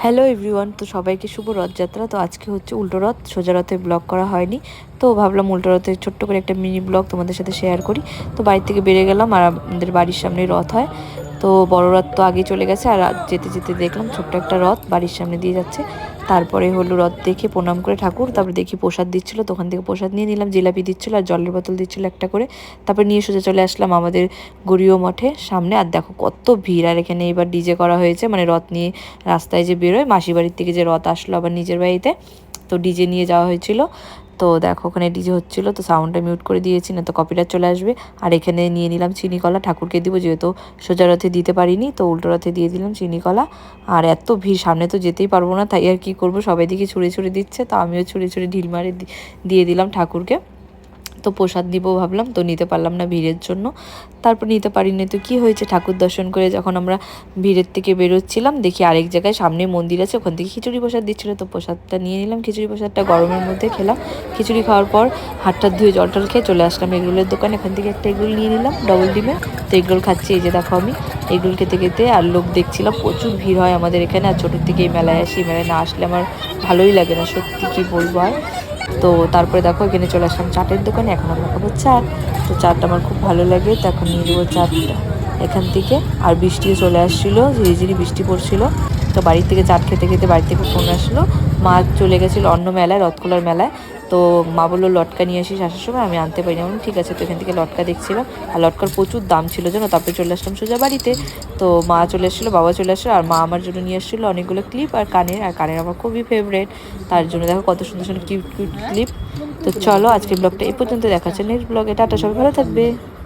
Hello everyone, তো সবাইকে শুভ রথযাত্রা। তো আজকে হচ্ছে উল্টো রথ, সোজা রথে ব্লগ করা হয়নি, তো ভাবলাম উল্টো রথে ছোট্ট করে একটা মিনি ব্লগ তোমাদের সাথে শেয়ার করি। তো বাড়ি থেকে বেরিয়ে গেলাম, আর আমাদের বাড়ির সামনেই রথ হয়। তো বড় রথ তো আগে চলে গেছে, আর যেতে যেতে দেখলাম ছোট্ট একটা রথ বাড়ির সামনে দিয়ে যাচ্ছে। তারপরে হলো রথ দেখে প্রণাম করে ঠাকুর, তারপরে দেখি প্রসাদ দিচ্ছিলো, তো ওখান থেকে প্রসাদ নিয়ে নিলাম। জিলাপি দিচ্ছিলো আর জলের বোতল দিচ্ছিলো একটা করে। তারপরে নিয়ে সোজা চলে আসলাম আমাদের গড়িয়া মঠে সামনে। আর দেখো কত ভিড়, আর এখানে এবার ডিজে করা হয়েছে, মানে রথ নিয়ে রাস্তায় যে বেরোয়, মাসির বাড়ির থেকে যে রথ আসলো আবার নিজের বাড়িতে, তো ডিজে নিয়ে যাওয়া হয়েছিল। তো দেখো ওখানে ডিজে হচ্ছিলো, তো সাউন্ডটা মিউট করে দিয়েছি, না তো কপিরাইট চলে আসবে। আর এখানে নিয়ে নিলাম চিনি কলা, ঠাকুরকে দিব, যেহেতু সোজা রথে দিতে পারিনি, তো উল্টো রথে দিয়ে দিলাম চিনি কলা। আর এত ভিড়, সামনে তো যেতেই পারবো না, তাই আর কি করবো, সবাই দিকে ছুঁড়ে ছুঁড়ে দিচ্ছে, তো আমিও ছুঁড়ে ছুঁড়ে ঢিল মারে দিয়ে দিলাম ঠাকুরকে। তো প্রসাদ দিব ভাবলাম, তো নিতে পারলাম না ভিড়ের জন্য। তারপর নিতে পারিনি, তো কি হয়েছে, ঠাকুর দর্শন করে যখন আমরা ভিড়ের থেকে বেরোচ্ছিলাম, দেখি আরেক জায়গায় সামনে মন্দির আছে, ওখান থেকে খিচুড়ি প্রসাদ দিচ্ছিলো, তো প্রসাদটা নিয়ে নিলাম। খিচুড়ি প্রসাদটা গরমের মধ্যে খেলাম। খিচুড়ি খাওয়ার পর হাত টাত ধুয়ে জল টল খেয়ে চলে আসলাম এগরোলের দোকানে, এখান থেকে একটা এগরোল নিয়ে নিলাম ডবল ডিমের। তো এগরোল খাচ্ছি, এই যে দেখো আমি এগরোল খেতে খেতে, আর লোক দেখছিলাম প্রচুর ভিড় হয় আমাদের এখানে। আর ছোটোর থেকে এই মেলায় আসি, মেলায় না আসলে আমার ভালোই লাগে না, সত্যি কি বলবো আর। তো তারপরে দেখো এখানে চলে আসলাম চাটের দোকানে, এখন আমরা খাবো চাট। তো চাটটা আমার খুব ভালো লাগে, তো এখন নিয়ে দেবো চাটটা এখান থেকে। আর বৃষ্টিও চলে আসছিলো, ঝিরিঝিরি বৃষ্টি পড়ছিলো। তো বাড়ি থেকে চাট খেতে খেতে বাড়ি থেকে ফোন আসলো, মা চলে গেছিলো অন্য মেলায়, রথখোলার মেলায়। তো মা বললো লটকা নিয়ে আসিস আসার সময়, আমি আনতে পারিনি। আমি ঠিক আছে, তো এখান থেকে লটকা দেখছিলাম, আর লটকার প্রচুর দাম ছিল জানো। তারপরে চলে আসলাম সোজা বাড়িতে। তো মা চলে এসেছিলো, বাবা চলে আসলো, আর মা আমার জন্য নিয়ে এসেছিলো অনেকগুলো ক্লিপ আর কানের। আর কানের আমার খুবই ফেভারিট, তার জন্য দেখো কত সুন্দর সুন্দর কিউট কিউট ক্লিপ। তো চলো আজকের ব্লগটা এই পর্যন্ত, দেখা হচ্ছে নেক্সট ব্লগে, টাটা, সবাই ভালো থাকবে।